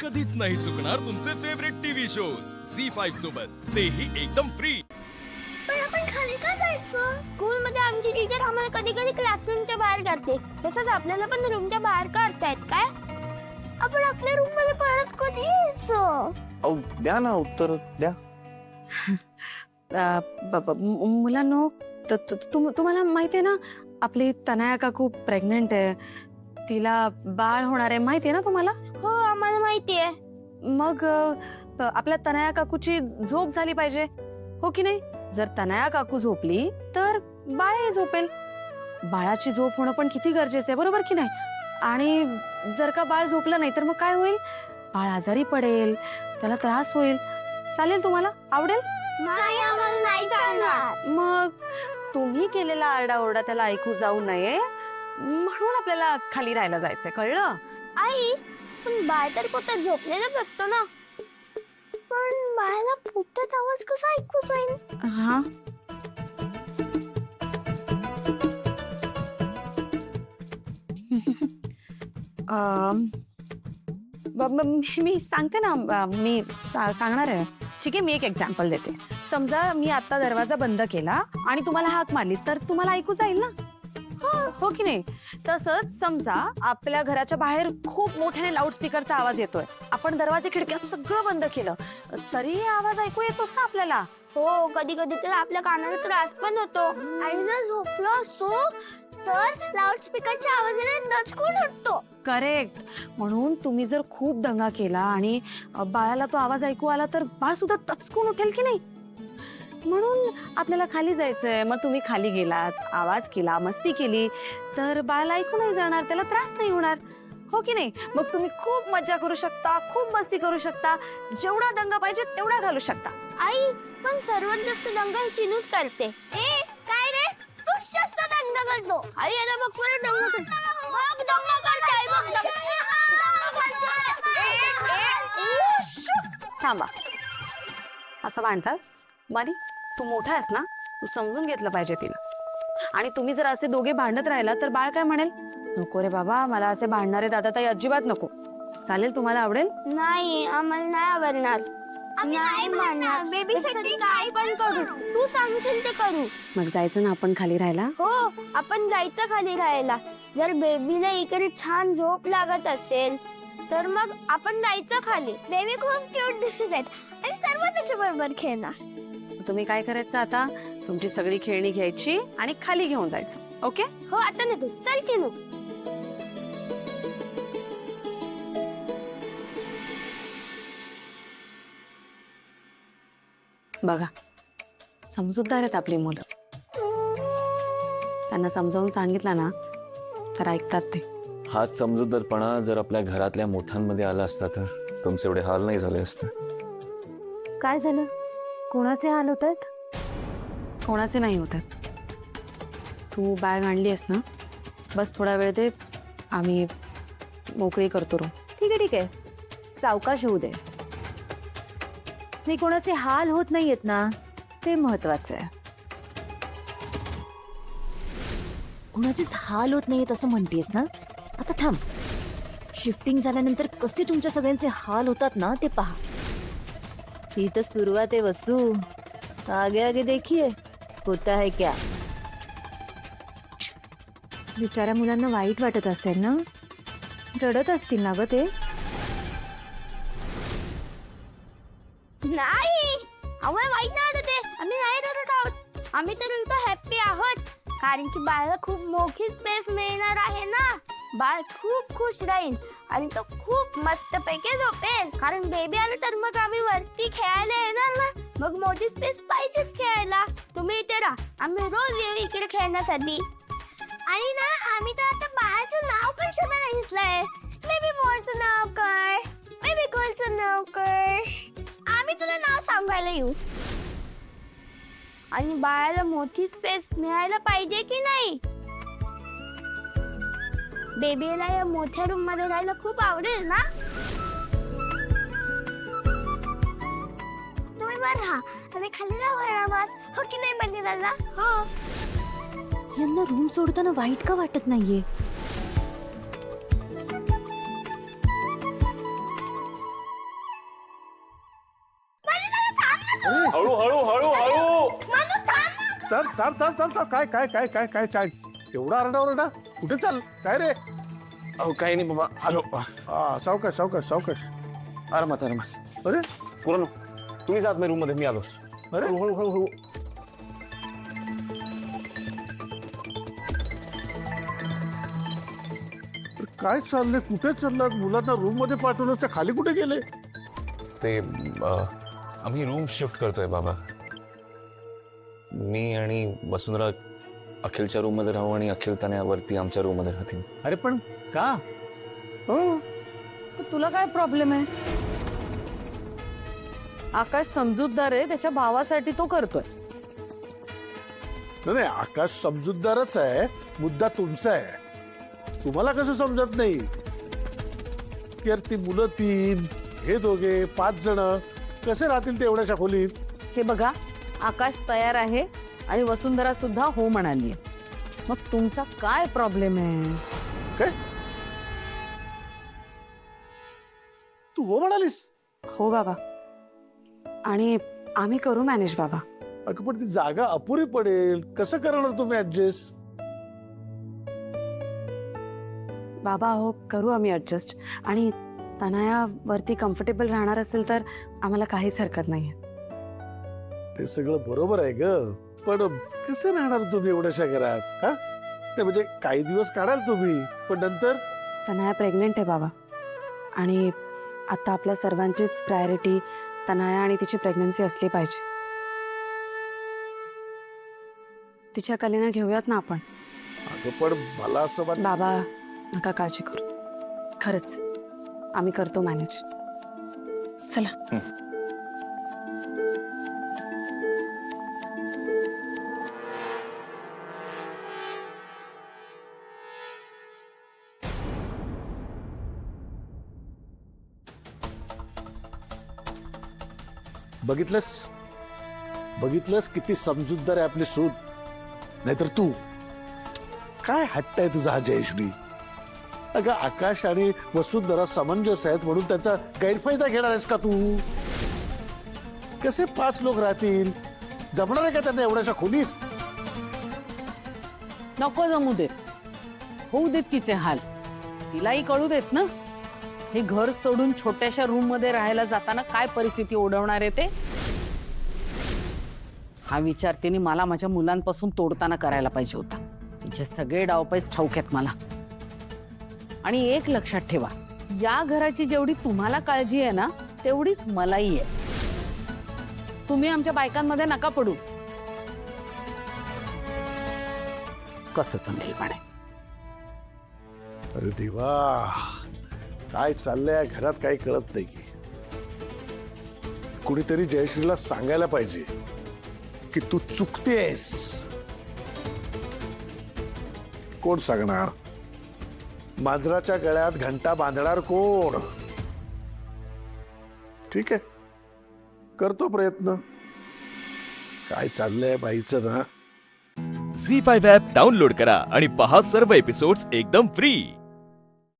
कधीच नाही चुकणार तुमचे फेवरेट टीव्ही शोज झी5 सोबत, तेही एकदम फ्री। पण आपण खाली का जायचं? स्कूल मध्ये आमची टीचर आम्हाला कधी कधी क्लासरूमच्या बाहेर काढते, तसंच आपल्याला पण रूमच्या बाहेर काढतायत काय? आपण आपल्या रूम मध्ये परत कधी यायचं? अहो द्या ना उत्तर द्या। मुलांनो, तुम्हाला माहिती आहे ना, आपली तनया काकू प्रेग्नेंट आहे, तिला बाळ होणार आहे, माहिती आहे ना तुम्हाला? हो, आम्हाला माहिती आहे। मग आपल्या तनया काकूची झोप झाली पाहिजे, हो की नाही? जर तनया काकू झोपली तर बाळही झोपेल। बाळाची झोप होणं पण किती गरजेचं आहे, बरोबर की नाही? आणि जर का बाळ झोपलं नाही तर मग काय होईल? बाळ आजारी पडेल, त्याला त्रास होईल। चालेल तुम्हाला? आवडेल? नाही, आम्हाला नाही चालणार। मग तुम्ही केलेला आरडाओरडा त्याला ऐकू जाऊ नये म्हणून आपल्याला खाली राहायला जायचंय, कळलं? आई, पण बाळ तर कुठं झोपलेलंच असतो ना, पण बाळाला फुटत आवाज कसा ऐकू जाईल? हा, मी सांगते ना, मी सांगणार आहे। ठीक आहे, मी एक एक्झाम्पल देते। समजा मी आता दरवाजा बंद केला आणि तुम्हाला हाक मारली तर तुम्हाला ऐकू जाईल ना, हो की नाही? तसंच समजा आपल्या घराच्या बाहेर खूप मोठ्याने लाऊडस्पीकरचा आवाज येतोय, आपण दरवाजे खिडक्या सगळं बंद केलं तरी आवाज ऐकू येतोच ना आपल्याला। हो, कधी कधी तर आपल्या कानाला त्रास पण होतो, आणि जर झोपलो असतो तर लाऊडस्पीकरच्या आवाजाने दचकून उठतो। करेक्ट। म्हणून तुम्ही जर खूप दंगा केला आणि बाळाला तो आवाज ऐकू आला तर बाळ सुद्धा दचकून उठेल की नाही? म्हणून आपल्याला खाली जायचंय। मग तुम्ही खाली गेलात, आवाज केला, मस्ती केली तर बाळाला ऐकू नाही जाणार, त्याला त्रास नाही होणार, हो की नाही? मग तुम्ही खूप मज्जा करू शकता, खूप मस्ती करू शकता, जेवढा दंगा पाहिजे तेवढा घालू शकता। आई, पण सर्वात जास्त दंगा ही चिनूच करते। ए, काय रे? तूच जास्त दंगा करतो। आई, याला बघ बरं दंगा करतो। बघ दंगा करते, बघ दंगा। थांबा, असं म्हणतात मारी, तू मोठा आहेस ना, तू समजून घेतलं पाहिजे तिला। आणि तुम्ही जर असे दोघे भांडत राहिला तर बाळ काय म्हणेल? नको रे बाबा, मला असे भांडणारे दादा ताई अजिबात नको। चालेल, तुम्हाला आवडेल? नाही, आम्हाला नाही आवडणार। नाही मानणार, बेबीसाठी काय पण करू, तू सांगशील ते करू। मग जायचं ना आपण खाली राहायला? हो, आपण जायचं खाली राहायला। जर बेबीला इकडे छान झोप लागत असेल तर मग आपण जायचं खाली। बेबी खूप क्यूट दिसत आहेत आणि सर्व त्याच्या बरोबर खेळणार। तुम्ही काय करायचं आता? तुमची सगळी खेळणी घ्यायची आणि खाली घेऊन जायचं, ओके? हो, आता ना तू चल चिनू। बघा, समजूतदार आहेत आपली मुलं, त्यांना समजावून सांगितलं ना तर ऐकतात ते। हाच समजूतदारपणा जर आपल्या घरातल्या मोठ्यांमध्ये आला असता तर तुमचे एवढे हाल नाही झाले असते। काय झालं? कोणाचे हाल होत आहेत? कोणाचे नाही होत आहेत। तू बॅग आणली आहेस ना, बस थोडा वेळ दे, आम्ही मोकळी करतो रूम। ठीक आहे, ठीक आहे, सावकाश होऊ दे। नाही, कोणाचे हाल होत नाहीयेत ना, ते महत्वाचं आहे। कोणाचेच हाल होत नाहीयेत असं म्हणतेस ना? आता थांब, शिफ्टिंग झाल्यानंतर कसे तुमच्या सगळ्यांचे हाल होतात ना ते पहा। ही तर सुरुवात आहे वसू, आगे आगे देखिए होता है क्या। बिचाऱ्या मुलांना वाईट वाटत असेल ना, रडत असतील ना ग ते। नाही, आम्हाला माहित नाही होतं ते, आम्ही नाही रडत आहोत। आम्ही तर उलट हॅप्पी आहोत, कारण की बाळाला खूप मोठी स्पेस मिळणार आहे ना। बाळ खूप खुश राहील आणि तो खूप मस्त पैकी झोपेल, कारण बेबी आलं तर मग आम्ही वरती खेळायला येणार ना, मग मोठी स्पेस पाहिजेच खेळायला। तुम्ही इथे राहा, आम्ही रोज येऊ इकडे खेळण्यासाठी। आणि ना, आम्ही तर आता बाळाचं नाव पण सुद्धा नाही घेतलंय। बेबी बॉयचं नाव काय, बेबी गर्लचं नाव काय, आम्ही तुला नाव सांगायला येऊ। आणि बाळाला मोठी स्पेस मिळायला पाहिजे की नाही? बेबीला या मोठ्या रूम मध्ये राहायला खूप आवडेल ना? तुम्ही वर राहा, आम्ही खाली राहू आरामात, हो की नाही बंदी दादा? हो। यांना रूम सोडताना वाईट का वाटत नाहीये? हळू हळू हळू हळू. तर काय काय काय काय काय काय एवढा आरडा कुठे चाल काय रे? अहो काही नाही बाबा, आलो. हा सावकाश सावकाश सावकाश. आरामात आरामात. अरे पुरानो तुम्ही जात नाही रूम मध्ये, मी आलोच. अरे हळू हळू हळू हळू. काय चाललंय? कुठे चाललात? मुलांना रूम मध्ये पाठवलं, त्या खाली कुठे गेले? ते आम्ही रूम शिफ्ट करतोय बाबा. मी आणि वसुंधरा अखिलच्या रूम मध्ये राहू आणि अखिल तनयावरती आमच्या रूम मध्ये राहतील. अरे पण का? हो तुला काय प्रॉब्लेम आहे? आकाश समजूतदार आहे, त्याच्या भावासाठी तो करतोय. नाही आकाश समजूतदारच आहे, मुद्दा तुमचा आहे. तुम्हाला कसं समजत नाही की यार ती मुलं 3, हे दोघे 5 जण कसे राहतील तेवढ्याच्या खोलीत? हे बघा, आकाश तयार आहे आणि वसुंधरा सुद्धा हो म्हणाली. मग तुमचा काय प्रॉब्लेम आहे? काय तू हो म्हणालीस? हो बाबा, आणि आम्ही करू मॅनेज बाबा. अगं पण ती जागा अपुरी पडेल, कसं करणार तुम्ही ऍडजस्ट? बाबा हो, करू आम्ही ऍडजस्ट. आणि तनया वरती कम्फर्टेबल राहणार असेल तर आम्हाला काहीच हरकत नाहीये. ते सगळं बरोबर आहे ग, पण कसं राहणार तुम्ही एवढ्याशा घरात? हा ते म्हणजे काही दिवस काढाल तुम्ही, पण नंतर तनया प्रेग्नेंट आहे बाबा, आणि आता आपल्या सर्वांचीच प्रायोरिटी तनया आणि तिची प्रेग्नन्सी असली पाहिजे. तिच्या कलेनं घेऊयात ना आपण. अगं पण मला असं वाटतं बाबा नका काळजी करू, खरंच आम्ही करतो मॅनेज. चला. बघितलंस किती समजूतदार आहे आपली सून. नाहीतर तू काय हट्ट आहे तुझा हा जयश्री? अगं आकाश आणि वसुंधरा समंजस आहेत म्हणून त्याचा गैरफायदा घेणार आहेस का तू? कसे 5 लोक राहतील? जमणार आहे का त्यांना एवढ्याशा खोलीत? नको जमू देत, होऊ देत तिचे हाल. तिलाही कळू देत ना, हे घर सोडून छोट्याशा रूम मध्ये राहायला जाताना काय परिस्थिती ओढवणार आहे ते. हा विचार तिने मला माझ्या मुलांपासून तोडताना करायला पाहिजे होता. तिचे सगळे डावपेच ठाऊक आहेत मला. आणि एक लक्षात ठेवा, या घराची जेवढी तुम्हाला काळजी आहे ना, तेवढीच मलाही आहे. तुम्ही आमच्या बायकांमध्ये नका पडू. कसं जमेल म्हणे. अरे देवा, काय चाललंय घरात काही कळत नाही. कुणीतरी जयश्रीला सांगायला पाहिजे की तू चुकतेस. कोण सांगणार? मांजराच्या गळ्यात घंटा बांधणार कोण? ठीक आहे, करतो प्रयत्न. काय चाललंय बाईचं ना. झी 5 ॲप डाउनलोड करा आणि पहा सर्व एपिसोड्स एकदम फ्री.